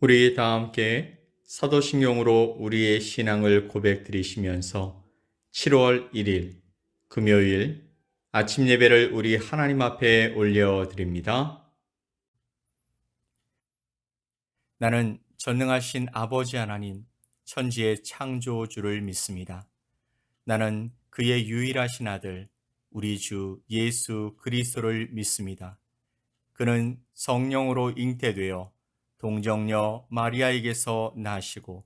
우리 다 함께 사도신경으로 우리의 신앙을 고백드리시면서 7월 1일 금요일 아침 예배를 우리 하나님 앞에 올려드립니다. 나는 전능하신 아버지 하나님, 천지의 창조주를 믿습니다. 나는 그의 유일하신 아들, 우리 주 예수 그리스도를 믿습니다. 그는 성령으로 잉태되어 동정녀 마리아에게서 나시고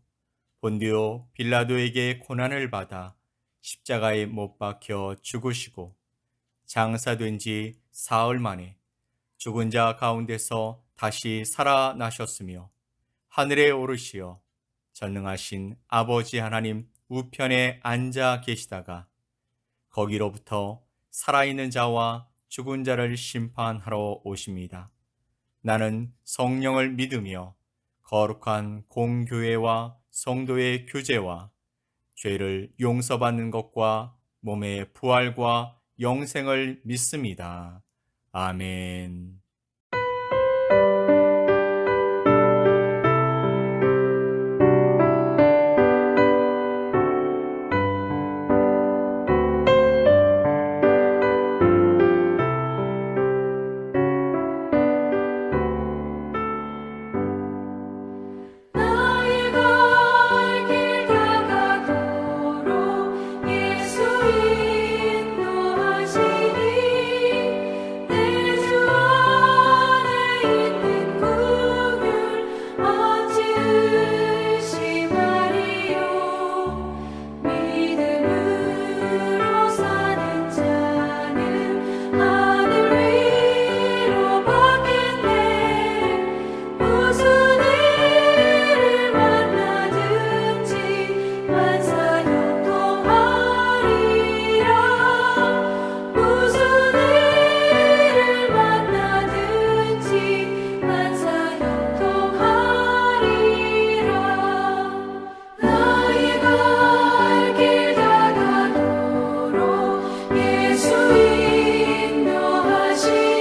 본디오 빌라도에게 고난을 받아 십자가에 못 박혀 죽으시고 장사된 지 사흘 만에 죽은 자 가운데서 다시 살아나셨으며 하늘에 오르시어 전능하신 아버지 하나님 우편에 앉아 계시다가 거기로부터 살아있는 자와 죽은 자를 심판하러 오십니다. 나는 성령을 믿으며 거룩한 공교회와 성도의 교제와 죄를 용서받는 것과 몸의 부활과 영생을 믿습니다. 아멘. 나의 갈 길 다가도록 예수 인도하시니 내 주 안에 있는 긍휼 어찌 의심하리요. 믿음으로 사는 자는 하늘 위로 받겠네. 무슨 일을 만나든지 만사 형통하리라. 무슨 일을 만나든지 만사 형통하리라. 나의 갈 길 다가도록 예수 인도하시니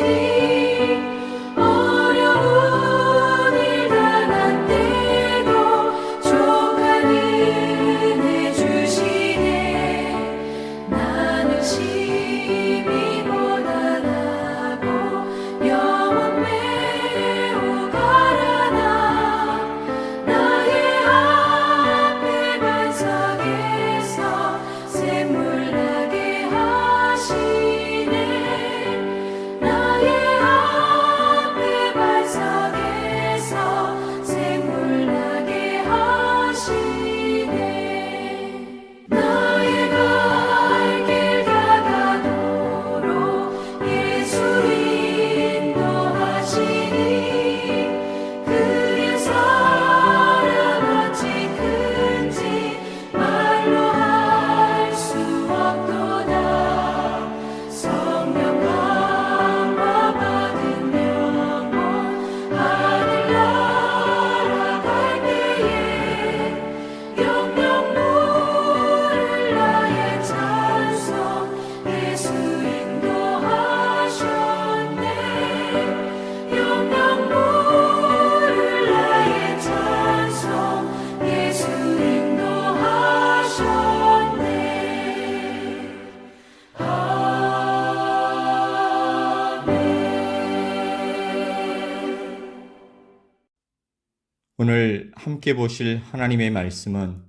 어려운 일 당한 때도 족한 은혜 주시네. 나는 심히 고단하고 영혼 매우 가라나 나의 앞에 반석에서 샘물 나게 하시네. 나의 앞에 반석에서 샘물 나게 하시네. 나의 갈 길 다가도록 예수 인도하시니 그의 사랑 어찌 큰지 말로 할 수 없도다. 성령 강화 받은 영혼 하늘나라 갈 때에 영영 물을 나의 찬송 예수 인도하셨네. 영영 물을 나의 찬송 예수 인도하셨네. 아멘. 오늘 함께 보실 하나님의 말씀은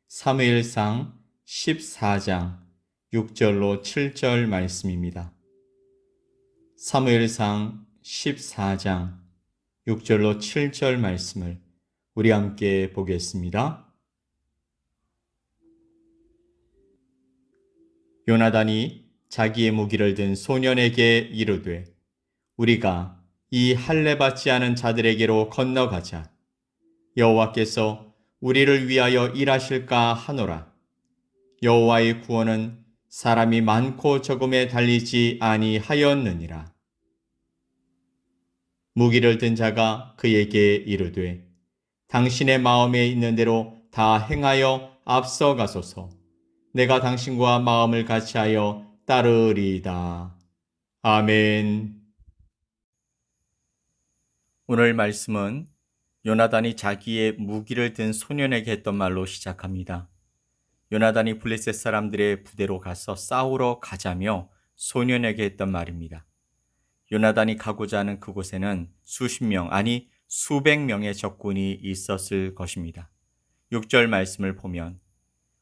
사무엘상 14장 6절로 7절 말씀입니다. 사무엘상 14장 6절로 7절 말씀을 우리 함께 보겠습니다. 요나단이 자기의 무기를 든 소년에게 이르되 우리가 이 할례 받지 않은 자들에게로 건너가자. 여호와께서 우리를 위하여 일하실까 하노라. 여호와의 구원은 사람이 많고 적음에 달리지 아니하였느니라. 무기를 든 자가 그에게 이르되 당신의 마음에 있는 대로 다 행하여 앞서가소서. 내가 당신과 마음을 같이하여 따르리이다. 아멘. 오늘 말씀은 요나단이 자기의 무기를 든 소년에게 했던 말로 시작합니다. 요나단이 블레셋 사람들의 부대로 가서 싸우러 가자며 소년에게 했던 말입니다. 요나단이 가고자 하는 그곳에는 수십 명, 아니 수백 명의 적군이 있었을 것입니다. 6절 말씀을 보면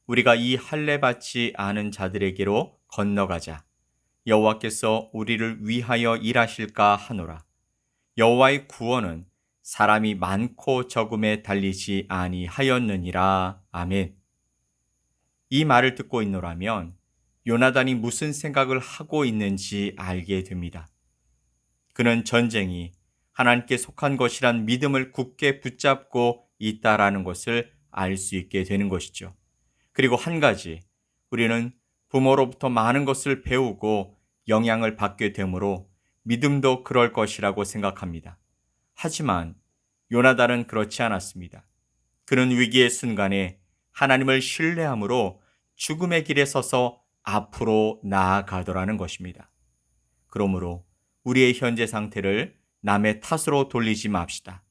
우리가 이 할례 받지 않은 자들에게로 건너가자. 여호와께서 우리를 위하여 일하실까 하노라. 여호와의 구원은 사람이 많고 적음에 달리지 아니하였느니라. 아멘. 이 말을 듣고 있노라면 요나단이 무슨 생각을 하고 있는지 알게 됩니다. 그는 전쟁이 하나님께 속한 것이란 믿음을 굳게 붙잡고 있다라는 것을 알 수 있게 되는 것이죠. 그리고 한 가지, 우리는 부모로부터 많은 것을 배우고 영향을 받게 되므로 믿음도 그럴 것이라고 생각합니다. 하지만 요나단은 그렇지 않았습니다. 그는 위기의 순간에 하나님을 신뢰함으로 죽음의 길에 서서 앞으로 나아가더라는 것입니다. 그러므로 우리의 현재 상태를 남의 탓으로 돌리지 맙시다.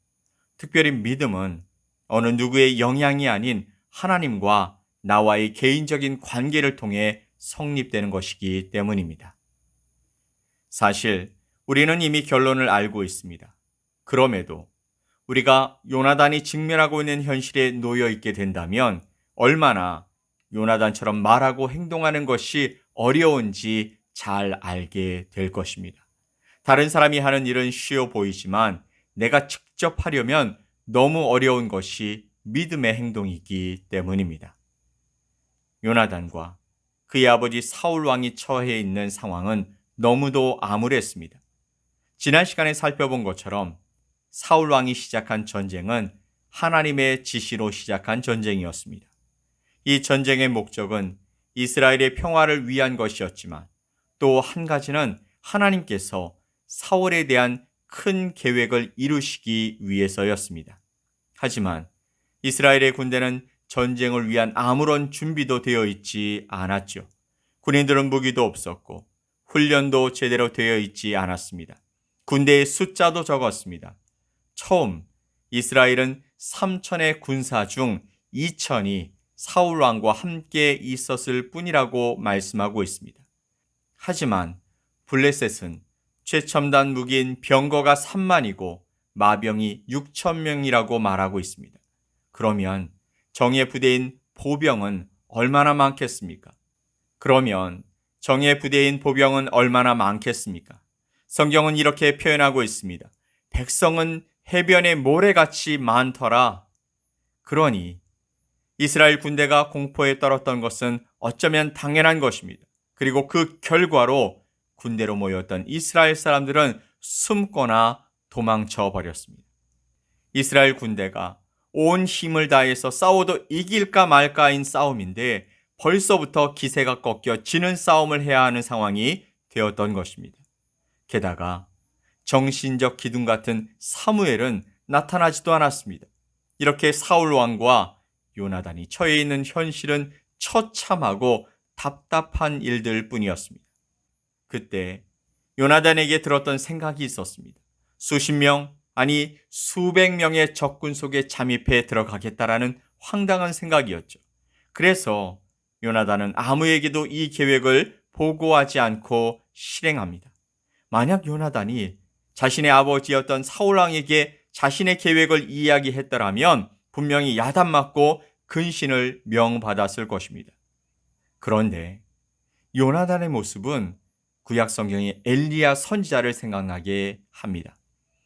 특별히 믿음은 어느 누구의 영향이 아닌 하나님과 나와의 개인적인 관계를 통해 성립되는 것이기 때문입니다. 사실 우리는 이미 결론을 알고 있습니다. 그럼에도 우리가 요나단이 직면하고 있는 현실에 놓여 있게 된다면 얼마나 요나단처럼 말하고 행동하는 것이 어려운지 잘 알게 될 것입니다. 다른 사람이 하는 일은 쉬워 보이지만 내가 직접 하려면 너무 어려운 것이 믿음의 행동이기 때문입니다. 요나단과 그의 아버지 사울 왕이 처해 있는 상황은 너무도 암울했습니다. 지난 시간에 살펴본 것처럼 사울 왕이 시작한 전쟁은 하나님의 지시로 시작한 전쟁이었습니다. 이 전쟁의 목적은 이스라엘의 평화를 위한 것이었지만 또 한 가지는 하나님께서 사울에 대한 큰 계획을 이루시기 위해서였습니다. 하지만 이스라엘의 군대는 전쟁을 위한 아무런 준비도 되어 있지 않았죠. 군인들은 무기도 없었고 훈련도 제대로 되어 있지 않았습니다. 군대의 숫자도 적었습니다. 처음 이스라엘은 3천의 군사 중 2천이 사울 왕과 함께 있었을 뿐이라고 말씀하고 있습니다. 하지만 블레셋은 최첨단 무기인 병거가 3만이고 마병이 6천 명이라고 말하고 있습니다. 그러면 정예 부대인 보병은 얼마나 많겠습니까? 성경은 이렇게 표현하고 있습니다. 백성은 해변의 모래같이 많더라. 그러니 이스라엘 군대가 공포에 떨었던 것은 어쩌면 당연한 것입니다. 그리고 그 결과로 군대로 모였던 이스라엘 사람들은 숨거나 도망쳐 버렸습니다. 이스라엘 군대가 온 힘을 다해서 싸워도 이길까 말까인 싸움인데 벌써부터 기세가 꺾여 지는 싸움을 해야 하는 상황이 되었던 것입니다. 게다가 정신적 기둥 같은 사무엘은 나타나지도 않았습니다. 이렇게 사울 왕과 요나단이 처해 있는 현실은 처참하고 답답한 일들 뿐이었습니다. 그때 요나단에게 들었던 생각이 있었습니다. 수십 명, 아니 수백 명의 적군 속에 잠입해 들어가겠다라는 황당한 생각이었죠. 그래서 요나단은 아무에게도 이 계획을 보고하지 않고 실행합니다. 만약 요나단이 자신의 아버지였던 사울 왕에게 자신의 계획을 이야기했더라면 분명히 야단맞고 근신을 명받았을 것입니다. 그런데 요나단의 모습은 구약 성경의 엘리야 선지자를 생각나게 합니다.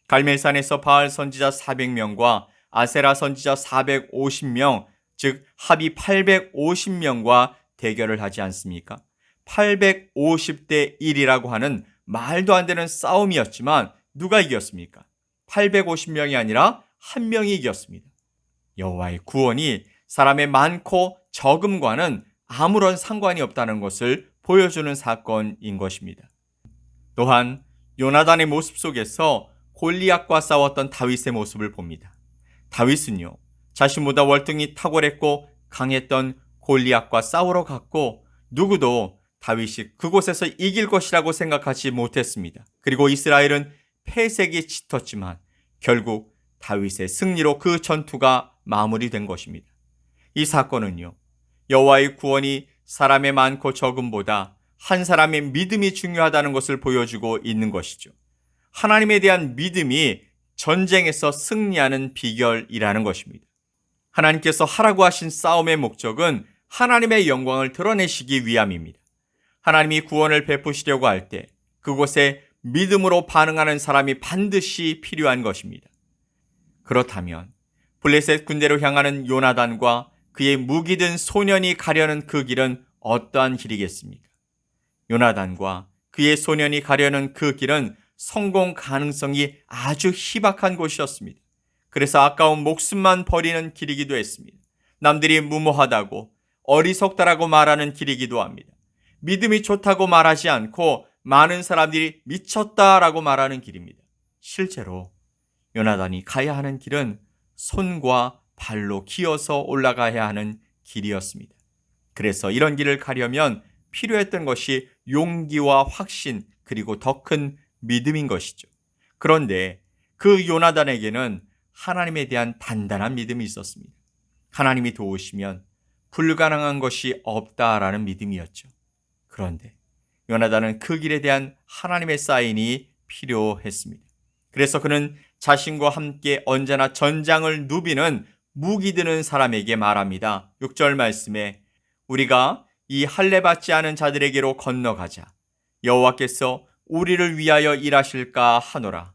갈멜산에서 바알 선지자 400명과 아세라 선지자 450명, 즉 합이 850명과 대결을 하지 않습니까? 850대 1이라고 하는 말도 안 되는 싸움이었지만 누가 이겼습니까? 850명이 아니라 한 명이 이겼습니다. 여호와의 구원이 사람의 많고 적음과는 아무런 상관이 없다는 것을 보여주는 사건인 것입니다. 또한 요나단의 모습 속에서 골리앗과 싸웠던 다윗의 모습을 봅니다. 다윗은요, 자신보다 월등히 탁월했고 강했던 골리앗과 싸우러 갔고 누구도 다윗이 그곳에서 이길 것이라고 생각하지 못했습니다. 그리고 이스라엘은 패색이 짙었지만 결국 다윗의 승리로 그 전투가 마무리된 것입니다. 이 사건은요, 여호와의 구원이 사람의 많고 적음보다 한 사람의 믿음이 중요하다는 것을 보여주고 있는 것이죠. 하나님에 대한 믿음이 전쟁에서 승리하는 비결이라는 것입니다. 하나님께서 하라고 하신 싸움의 목적은 하나님의 영광을 드러내시기 위함입니다. 하나님이 구원을 베푸시려고 할 때 그곳에 믿음으로 반응하는 사람이 반드시 필요한 것입니다. 그렇다면 블레셋 군대로 향하는 요나단과 그의 무기 든 소년이 가려는 그 길은 어떠한 길이겠습니까? 요나단과 그의 소년이 가려는 그 길은 성공 가능성이 아주 희박한 곳이었습니다. 그래서 아까운 목숨만 버리는 길이기도 했습니다. 남들이 무모하다고 어리석다라고 말하는 길이기도 합니다. 믿음이 좋다고 말하지 않고 많은 사람들이 미쳤다라고 말하는 길입니다. 실제로 요나단이 가야 하는 길은 손과 발로 기어서 올라가야 하는 길이었습니다. 그래서 이런 길을 가려면 필요했던 것이 용기와 확신 그리고 더 큰 믿음인 것이죠. 그런데 그 요나단에게는 하나님에 대한 단단한 믿음이 있었습니다. 하나님이 도우시면 불가능한 것이 없다라는 믿음이었죠. 그런데 요나단은 그 길에 대한 하나님의 사인이 필요했습니다. 그래서 그는 자신과 함께 언제나 전장을 누비는 무기 드는 사람에게 말합니다. 6절 말씀에 우리가 이 할례 받지 않은 자들에게로 건너가자. 여호와께서 우리를 위하여 일하실까 하노라.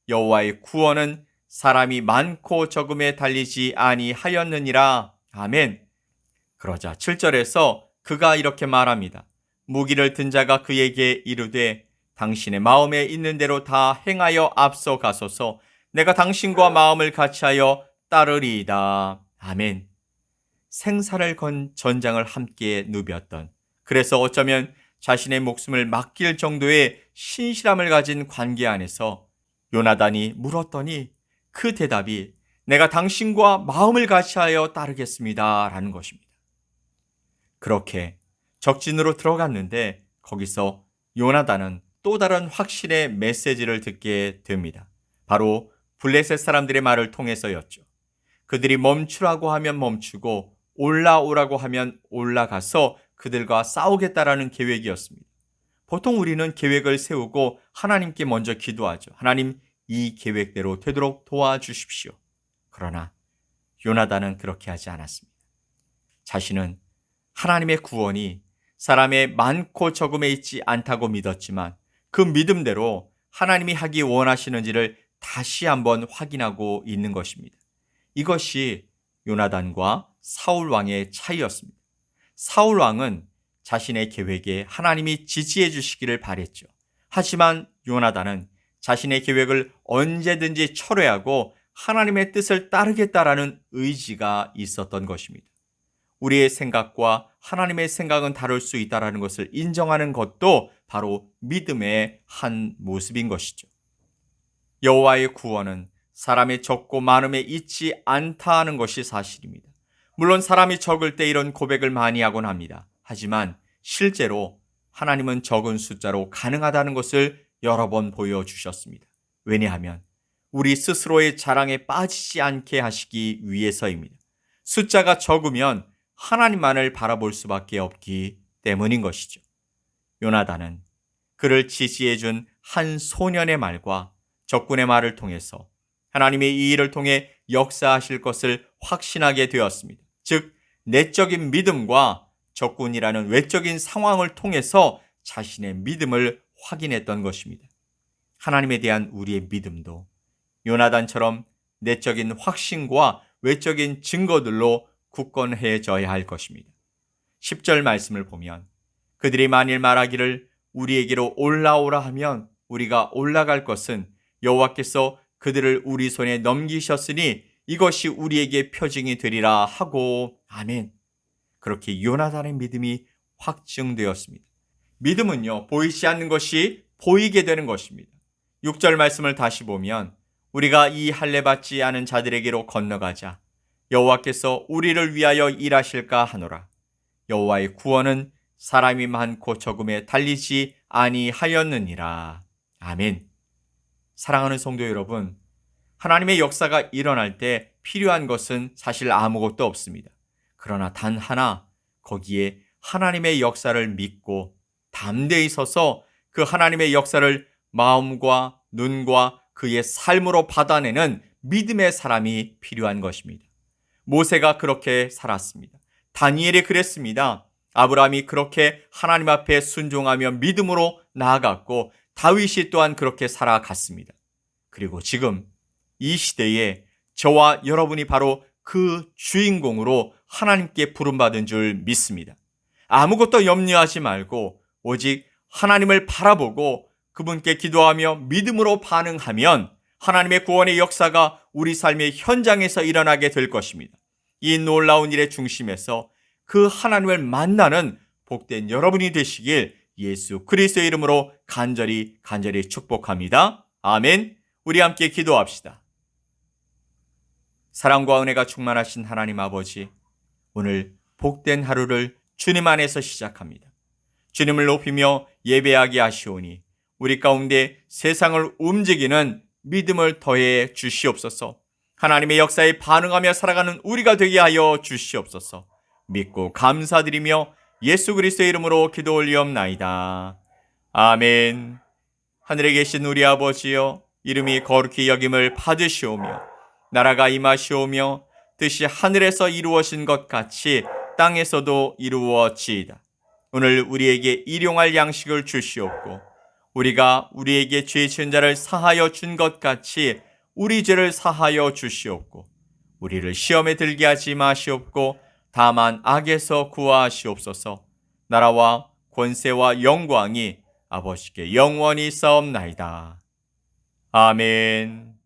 여호와의 구원은 사람이 많고 적음에 달리지 아니하였느니라. 아멘. 그러자 7절에서 그가 이렇게 말합니다. 무기를 든 자가 그에게 이르되 당신의 마음에 있는 대로 다 행하여 앞서 가소서. 내가 당신과 마음을 같이하여 따르리이다. 아멘. 생사를 건 전장을 함께 누볐던, 그래서 어쩌면 자신의 목숨을 맡길 정도의 신실함을 가진 관계 안에서 요나단이 물었더니 그 대답이 내가 당신과 마음을 같이하여 따르겠습니다 라는 것입니다. 그렇게 적진으로 들어갔는데 거기서 요나단은 또 다른 확신의 메시지를 듣게 됩니다. 바로 블레셋 사람들의 말을 통해서였죠. 그들이 멈추라고 하면 멈추고 올라오라고 하면 올라가서 그들과 싸우겠다라는 계획이었습니다. 보통 우리는 계획을 세우고 하나님께 먼저 기도하죠. 하나님, 이 계획대로 되도록 도와주십시오. 그러나 요나단은 그렇게 하지 않았습니다. 자신은 하나님의 구원이 사람의 많고 적음에 있지 않다고 믿었지만 그 믿음대로 하나님이 하기 원하시는지를 다시 한번 확인하고 있는 것입니다. 이것이 요나단과 사울 왕의 차이였습니다. 사울 왕은 자신의 계획에 하나님이 지지해 주시기를 바랬죠. 하지만 요나단은 자신의 계획을 언제든지 철회하고 하나님의 뜻을 따르겠다라는 의지가 있었던 것입니다. 우리의 생각과 하나님의 생각은 다를 수 있다는 것을 인정하는 것도 바로 믿음의 한 모습인 것이죠. 여호와의 구원은 사람의 적고 많음에 있지 않다는 것이 사실입니다. 물론 사람이 적을 때 이런 고백을 많이 하곤 합니다. 하지만 실제로 하나님은 적은 숫자로 가능하다는 것을 여러 번 보여주셨습니다. 왜냐하면 우리 스스로의 자랑에 빠지지 않게 하시기 위해서입니다. 숫자가 적으면 하나님만을 바라볼 수밖에 없기 때문인 것이죠. 요나단은 그를 지지해 준 한 소년의 말과 적군의 말을 통해서 하나님의 이 일을 통해 역사하실 것을 확신하게 되었습니다. 즉, 내적인 믿음과 적군이라는 외적인 상황을 통해서 자신의 믿음을 확인했던 것입니다. 하나님에 대한 우리의 믿음도 요나단처럼 내적인 확신과 외적인 증거들로 굳건해져야 할 것입니다. 10절 말씀을 보면 그들이 만일 말하기를 우리에게로 올라오라 하면 우리가 올라갈 것은 여호와께서 그들을 우리 손에 넘기셨으니 이것이 우리에게 표징이 되리라 하고 아멘. 그렇게 요나단의 믿음이 확증되었습니다. 믿음은요, 보이지 않는 것이 보이게 되는 것입니다. 6절 말씀을 다시 보면 우리가 이 할례 받지 않은 자들에게로 건너가자. 여호와께서 우리를 위하여 일하실까 하노라. 여호와의 구원은 사람이 많고 적음에 달리지 아니하였느니라. 아멘. 사랑하는 성도 여러분, 하나님의 역사가 일어날 때 필요한 것은 사실 아무것도 없습니다. 그러나 단 하나, 거기에 하나님의 역사를 믿고 담대히 서서 그 하나님의 역사를 마음과 눈과 그의 삶으로 받아내는 믿음의 사람이 필요한 것입니다. 모세가 그렇게 살았습니다. 다니엘이 그랬습니다. 아브라함이 그렇게 하나님 앞에 순종하며 믿음으로 나아갔고 다윗이 또한 그렇게 살아갔습니다. 그리고 지금 이 시대에 저와 여러분이 바로 그 주인공으로 하나님께 부름받은 줄 믿습니다. 아무것도 염려하지 말고 오직 하나님을 바라보고 그분께 기도하며 믿음으로 반응하면 하나님의 구원의 역사가 우리 삶의 현장에서 일어나게 될 것입니다. 이 놀라운 일의 중심에서 그 하나님을 만나는 복된 여러분이 되시길 예수 그리스도의 이름으로 간절히 축복합니다. 아멘. 우리 함께 기도합시다. 사랑과 은혜가 충만하신 하나님 아버지, 오늘 복된 하루를 주님 안에서 시작합니다. 주님을 높이며 예배하게 하시오니 우리 가운데 세상을 움직이는 믿음을 더해 주시옵소서. 하나님의 역사에 반응하며 살아가는 우리가 되게 하여 주시옵소서. 믿고 감사드리며 예수 그리스도의 이름으로 기도 올리옵나이다. 아멘. 하늘에 계신 우리 아버지여, 이름이 거룩히 여김을 받으시오며 나라가 임하시오며 뜻이 하늘에서 이루어진 것 같이 땅에서도 이루어지이다. 오늘 우리에게 일용할 양식을 주시옵고 우리가 우리에게 죄 지은 자를 사하여 준 것 같이 우리 죄를 사하여 주시옵고 우리를 시험에 들게 하지 마시옵고 다만 악에서 구하시옵소서. 나라와 권세와 영광이 아버지께 영원히 싸움나이다. 아멘.